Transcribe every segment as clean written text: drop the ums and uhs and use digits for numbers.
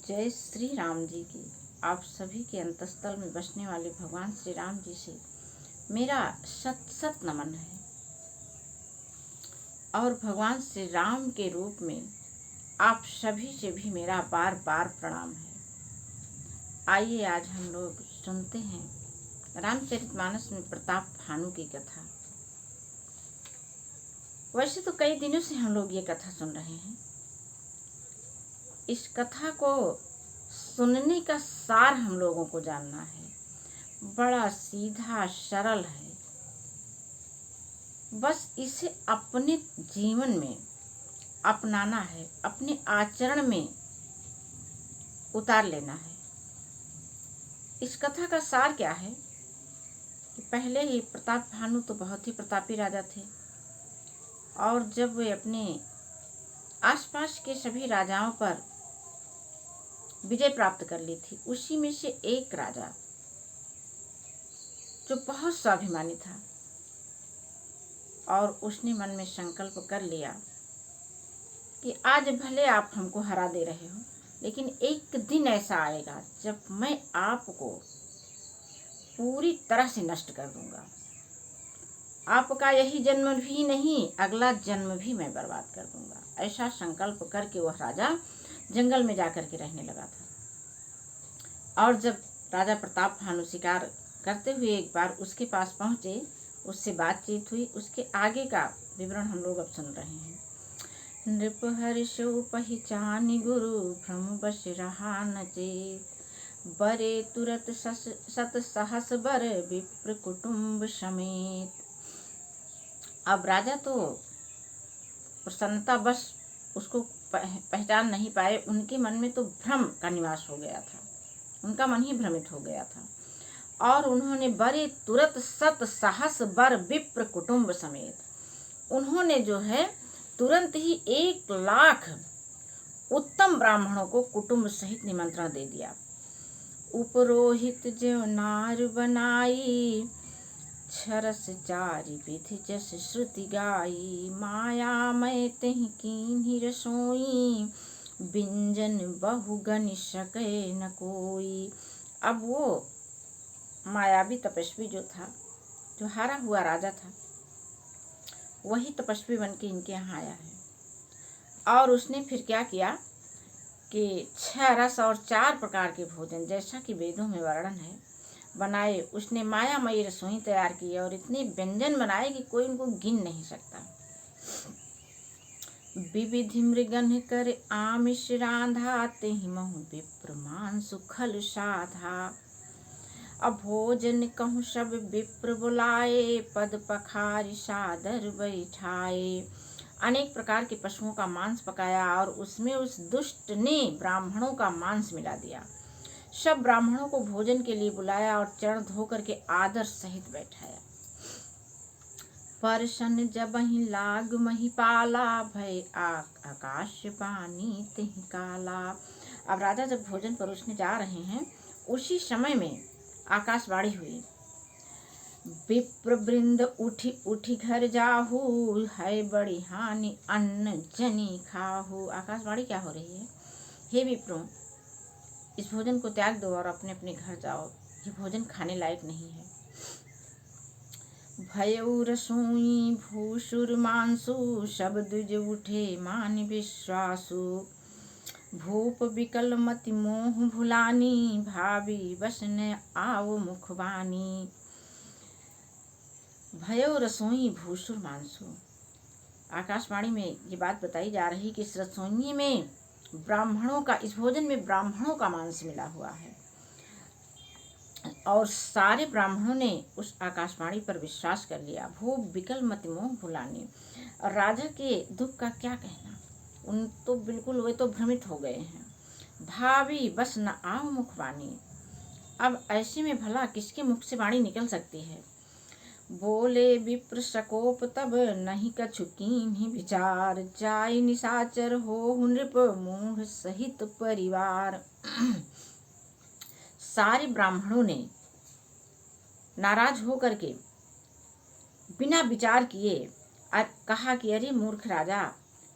जय श्री राम जी की। आप सभी के अंतस्थल में बसने वाले भगवान श्री राम जी से मेरा शत शत नमन है और भगवान श्री राम के रूप में आप सभी से भी मेरा बार बार प्रणाम है। आइए आज हम लोग सुनते हैं रामचरितमानस में प्रताप भानु की कथा। वैसे तो कई दिनों से हम लोग ये कथा सुन रहे हैं। इस कथा को सुनने का सार हम लोगों को जानना है। बड़ा सीधा सरल है, बस इसे अपने जीवन में अपनाना है, अपने आचरण में उतार लेना है। इस कथा का सार क्या है कि पहले ही प्रताप भानु तो बहुत ही प्रतापी राजा थे और जब वे अपने आसपास के सभी राजाओं पर विजय प्राप्त कर ली थी, उसी में से एक राजा जो बहुत स्वाभिमानी था और उसने मन में संकल्प कर लिया कि आज भले आप हमको हरा दे रहे हो, लेकिन एक दिन ऐसा आएगा जब मैं आपको पूरी तरह से नष्ट कर दूंगा। आपका यही जन्म भी नहीं, अगला जन्म भी मैं बर्बाद कर दूंगा। ऐसा संकल्प करके वह राजा जंगल में जाकर के रहने लगा था। और जब राजा प्रताप भानु शिकार करते हुए एक बार उसके पास पहुंचे, उससे बातचीत हुई। उसके आगे का विवरण हम लोग अब सुन रहे हैं। नृप हर्षो पहिचानि गुरु भ्रम बस रहा न चेत, बरे तुरत सत सहस बर विप्र कुटुंब समेत। अब राजा तो प्रसन्नता बस उसको पहचान नहीं पाए। उनके मन में तो भ्रम का निवास हो गया था, उनका मन ही भ्रमित हो गया था और उन्होंने बड़े तुरत सत साहस बर विप्र कुटुंब समेत, उन्होंने जो है तुरंत ही 1,00,000 उत्तम ब्राह्मणों को कुटुंब सहित निमंत्रण दे दिया। उपरोहित जो नार बनाई, छरस चारि विधि जस श्रुति गाई, माया मैं तहि कीन्ही रसोई, व्यंजन बहु गनि सके न कोई। अब वो मायावी तपस्वी जो था, जो हारा हुआ राजा था, वही तपस्वी बन के इनके यहाँ आया है। और उसने फिर क्या किया कि 6 रस और 4 प्रकार के भोजन, जैसा कि वेदों में वर्णन है, बनाए। उसने मायामयी रसोई तैयार की और इतने व्यंजन बनाए कि कोई उनको गिन नहीं सकता। विविधि मृगन कर आमिष राधा, तेहि महु विप्र मांसु खल साधा। अब भोजन कहूँ सब विप्र बुलाए, पद पखारी सादर बैठाए। अनेक प्रकार के पशुओं का मांस पकाया और उसमें उस दुष्ट ने ब्राह्मणों का मांस मिला दिया। सब ब्राह्मणों को भोजन के लिए बुलाया और चरण धो करके आदर सहित बैठाया। परसन जबहि लाग महिपाला, भय आकाश पानी तिहि काला। अब राजा जब भोजन परोसने जा रहे हैं, उसी समय में आकाशवाणी हुई। विप्र वृंद उठी उठी घर जाहू, है बड़ी हानि अन्न जनी खाहू। आकाशवाणी क्या हो रही है? हे विप्रो, इस भोजन को त्याग दो और अपने अपने घर जाओ, ये भोजन खाने लायक नहीं है। भयउ रसोई भूसुर मांसु, सब दुज उठे मान विश्वासु। भूप विकल मति मोह भुलानी, भावी बस न आओ मुखबानी। भयउ रसोई भूसुर मांसु, आकाशवाणी में ये बात बताई जा रही कि इस रसोई में ब्राह्मणों का, इस भोजन में ब्राह्मणों का मांस मिला हुआ है। और सारे ब्राह्मणों ने उस आकाशवाणी पर विश्वास कर लिया। भूप विकल मति मोह भुलानी, और राजा के दुख का क्या कहना, उन तो बिल्कुल वे तो भ्रमित हो गए हैं। भावी बस न आओ मुखवाणी, अब ऐसे में भला किसके मुख से वाणी निकल सकती है। बोले विप्र सकोप तब नहीं कछु कीन्ही विचार, जाय निशाचर हो नृप मूढ़ सहित परिवार। सारे ब्राह्मणों ने नाराज होकर के बिना विचार किए कहा कि अरे मूर्ख राजा,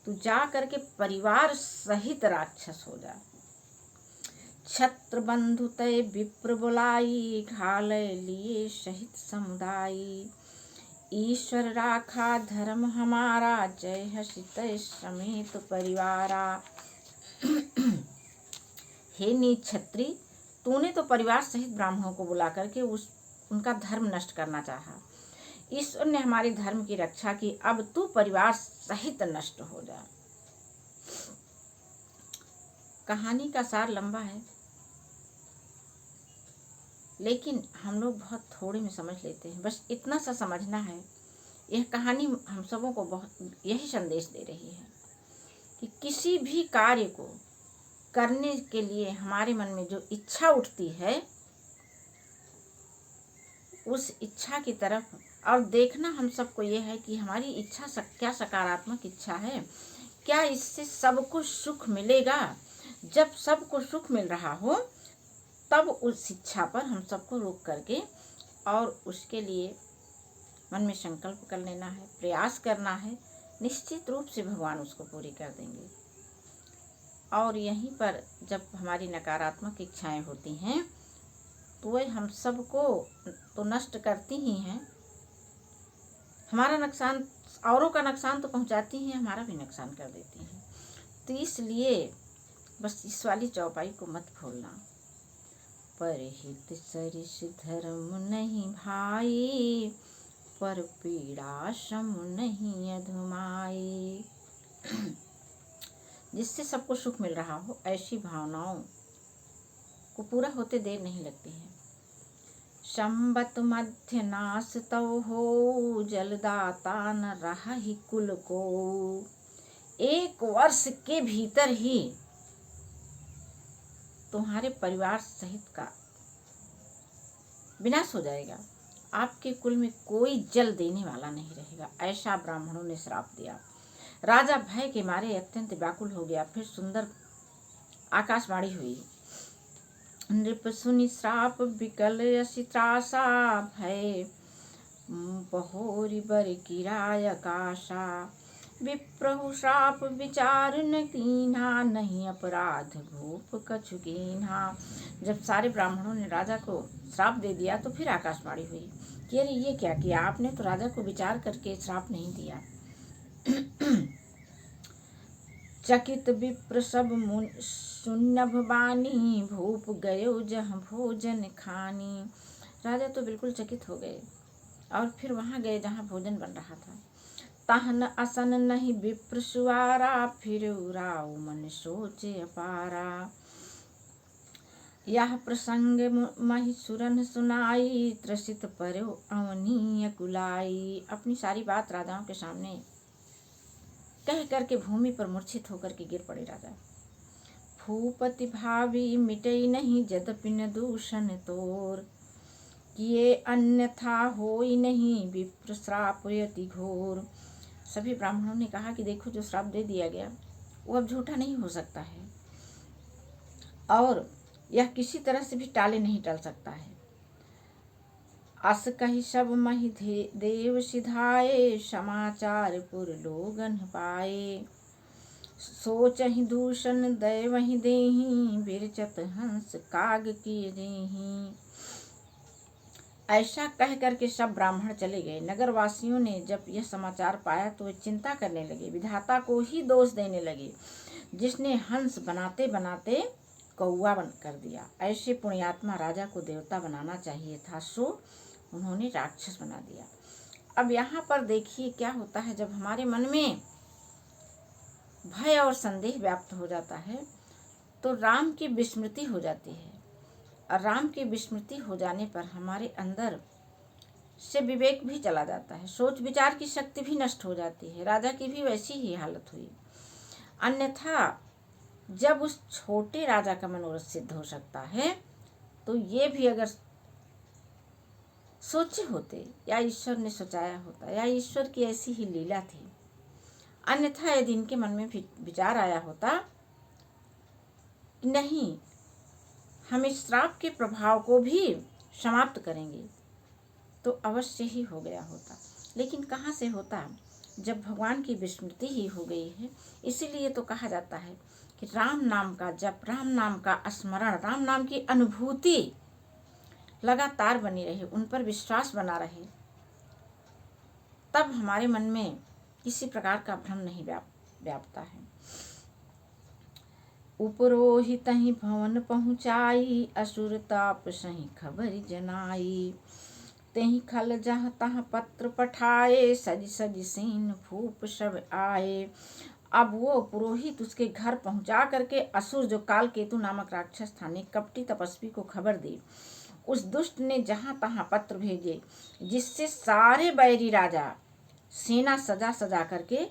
तू जा करके परिवार सहित राक्षस हो जा। छत्र बंधु तय विप्र बुलाई, घालय लिए सहित समुदाय। ईश्वर राखा धर्म हमारा, जय हसी तय समेत परिवारा। हे नीच छत्री, तूने तो परिवार सहित ब्राह्मणों को बुला करके उनका धर्म नष्ट करना चाहा। ईश्वर ने हमारे धर्म की रक्षा की, अब तू परिवार सहित नष्ट हो जा। कहानी का सार लंबा है, लेकिन हम लोग बहुत थोड़े में समझ लेते हैं। बस इतना सा समझना है, यह कहानी हम सबों को बहुत यही संदेश दे रही है कि किसी भी कार्य को करने के लिए हमारे मन में जो इच्छा उठती है, उस इच्छा की तरफ और देखना हम सबको ये है कि हमारी इच्छा क्या सकारात्मक इच्छा है, क्या इससे सबको सुख मिलेगा। जब सबको सुख मिल रहा हो तब उस इच्छा पर हम सबको रोक करके और उसके लिए मन में संकल्प कर लेना है, प्रयास करना है। निश्चित रूप से भगवान उसको पूरी कर देंगे। और यहीं पर जब हमारी नकारात्मक इच्छाएं होती हैं तो वह हम सबको तो नष्ट करती ही हैं, हमारा नुकसान, औरों का नुकसान तो पहुंचाती हैं, हमारा भी नुकसान कर देती हैं। तो इसलिए बस इस वाली चौपाई को मत भूलना। परहित सरिस धर्म नहीं भाई, पर पीड़ा सम नहीं अधमाई। जिससे सबको सुख मिल रहा हो, ऐसी भावनाओं को पूरा होते देर नहीं लगती है। संबत मध्य नाश तव हो, जलदाता न रहा ही कुल को। 1 वर्ष के भीतर ही तुम्हारे परिवार सहित का विनाश हो जाएगा, आपके कुल में कोई जल देने वाला नहीं रहेगा, ऐसा ब्राह्मणों ने श्राप दिया। राजा भय के मारे अत्यंत व्याकुल हो गया। फिर सुंदर आकाशवाणी हुई, नृप सुनि श्राप विकल असी त्रासा, भय बहोरी बर किराय आकाशा। विप्रहु श्राप विचार न कीन्हा, नहीं अपराध भूप कछु कीन्हा। जब सारे ब्राह्मणों ने राजा को श्राप दे दिया तो फिर आकाशवाणी हुई कि अरे ये क्या किया आपने, तो राजा को विचार करके श्राप नहीं दिया। चकित विप्र सब मुन सुन्नभ बानी, भूप गयो जहाँ भोजन खानी। राजा तो बिल्कुल चकित हो गए और फिर वहां गए जहाँ भोजन बन रहा था। तहन असन नहीं विप्र सुवारा, फिर उराव मन सोचे अपारा। यह प्रसंग महिसुरन सुनाई, त्रसित पर्यो अवनीय कुलाई। अपनी सारी बात राजाओं के सामने कह करके भूमि पर मूर्छित होकर के गिर पड़े राजा। भूपति भावी मिटई नहीं, यद्यपि न दूषण तोर, किए अन्यथा होई नहीं, विप्र श्राप यति घोर। सभी ब्राह्मणों ने कहा कि देखो जो श्राप दे दिया गया वो अब झूठा नहीं हो सकता है और यह किसी तरह से भी टाले नहीं टल सकता है। अस कही सब महि देव सिधाए, समाचार पुर लोगन पाए। सोचहि दूषण दय वही देही, बिरचत हंस काग किए देही। ऐसा कह करके सब ब्राह्मण चले गए। नगरवासियों ने जब यह समाचार पाया तो वे चिंता करने लगे, विधाता को ही दोष देने लगे जिसने हंस बनाते बनाते कौआ बन कर दिया। ऐसे पुण्यात्मा राजा को देवता बनाना चाहिए था, सो उन्होंने राक्षस बना दिया। अब यहाँ पर देखिए क्या होता है, जब हमारे मन में भय और संदेह व्याप्त हो जाता है तो राम की विस्मृति हो जाती है और राम की विस्मृति हो जाने पर हमारे अंदर से विवेक भी चला जाता है, सोच विचार की शक्ति भी नष्ट हो जाती है। राजा की भी वैसी ही हालत हुई। अन्यथा जब उस छोटे राजा का मनोरथ सिद्ध हो सकता है तो ये भी अगर सोचे होते या ईश्वर ने सोचाया होता या ईश्वर की ऐसी ही लीला थी। अन्यथा यदि इनके मन में भी विचार आया होता नहीं, हम इस श्राप के प्रभाव को भी समाप्त करेंगे, तो अवश्य ही हो गया होता। लेकिन कहाँ से होता, जब भगवान की विस्मृति ही हो गई है। इसीलिए तो कहा जाता है कि राम नाम का जप, राम नाम का स्मरण, राम नाम की अनुभूति लगातार बनी रहे, उन पर विश्वास बना रहे, तब हमारे मन में किसी प्रकार का भ्रम नहीं व्यापता है। उपरोहि तहि भवन पहुँचाई, असुर ताप सही खबर जनाई। तेहि खल जहाँ तहाँ पत्र पठाए, सज सज सीन भूप सब आए। अब वो पुरोहित उसके घर पहुंचा करके असुर, जो काल केतु नामक राक्षस था, ने कपटी तपस्वी को खबर दी। उस दुष्ट ने जहाँ तहाँ पत्र भेजे, जिससे सारे बैरी राजा सेना सजा सजा करके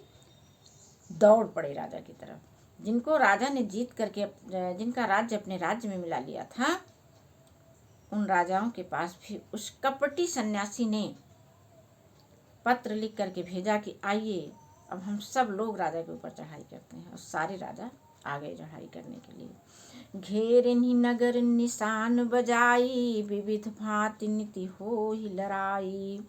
दौड़ पड़े राजा की तरफ। जिनको राजा ने जीत करके, जिनका राज्य अपने राज्य में मिला लिया था, उन राजाओं के पास भी उस कपटी सन्यासी ने पत्र लिख करके भेजा कि आइए, अब हम सब लोग राजा के ऊपर चढ़ाई करते हैं। और सारे राजा आ गए चढ़ाई करने के लिए। घेरनि नगर निशान बजाई, विविध भांति नीति होहि लड़ाई।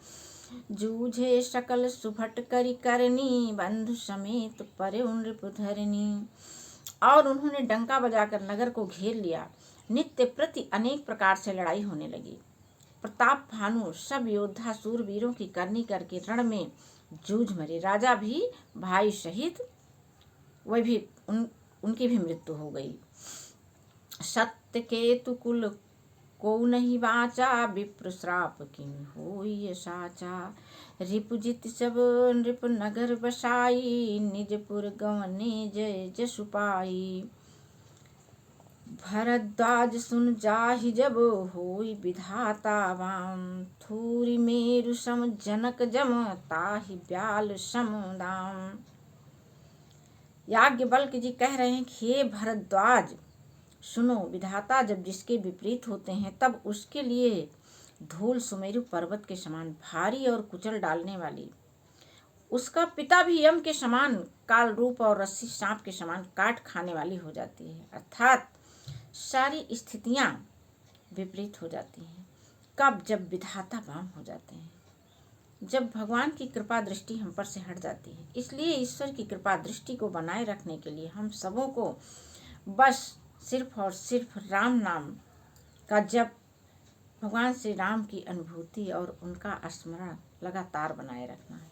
जूझे सकल सुभट करि करनी, बंधु समेत परे नृप धरनी। और उन्होंने डंका बजाकर नगर को घेर लिया। नित्य प्रति अनेक प्रकार से लड़ाई होने लगी। प्रताप भानु सब योद्धा सूरवीरों की करनी करके रण में जूझ मरे। राजा भी भाई सहित वह भी उनकी भी मृत्यु हो गई। सत्य केतु कुल को नहीं बाचा, विप्र श्राप किन होई साचा। रिपुजित सब नृप नगर बसाई, निजपुर गवने जय जसु पाई। भरद्वाज सुन जाहि जब होई विधाता वाम, थूरि मेरु सम जनक जम ताहि ब्याल सम दाम। याज्ञवल्क्य जी कह रहे हैं कि हे भरद्वाज, सुनो, विधाता जब जिसके विपरीत होते हैं तब उसके लिए धूल सुमेरु पर्वत के समान भारी और कुचल डालने वाली, उसका पिता भी यम के समान काल रूप और रस्सी सांप के समान काट खाने वाली हो जाती है। अर्थात सारी स्थितियां विपरीत हो जाती हैं। कब? जब विधाता वाम हो जाते हैं, जब भगवान की कृपा दृष्टि हम पर से हट जाती है। इसलिए ईश्वर की कृपा दृष्टि को बनाए रखने के लिए हम सबों को बस सिर्फ और सिर्फ राम नाम का जप, भगवान श्री राम की अनुभूति और उनका स्मरण लगातार बनाए रखना है।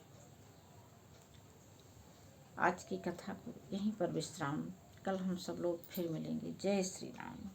आज की कथा को यहीं पर विश्राम। कल हम सब लोग फिर मिलेंगे। जय श्री राम।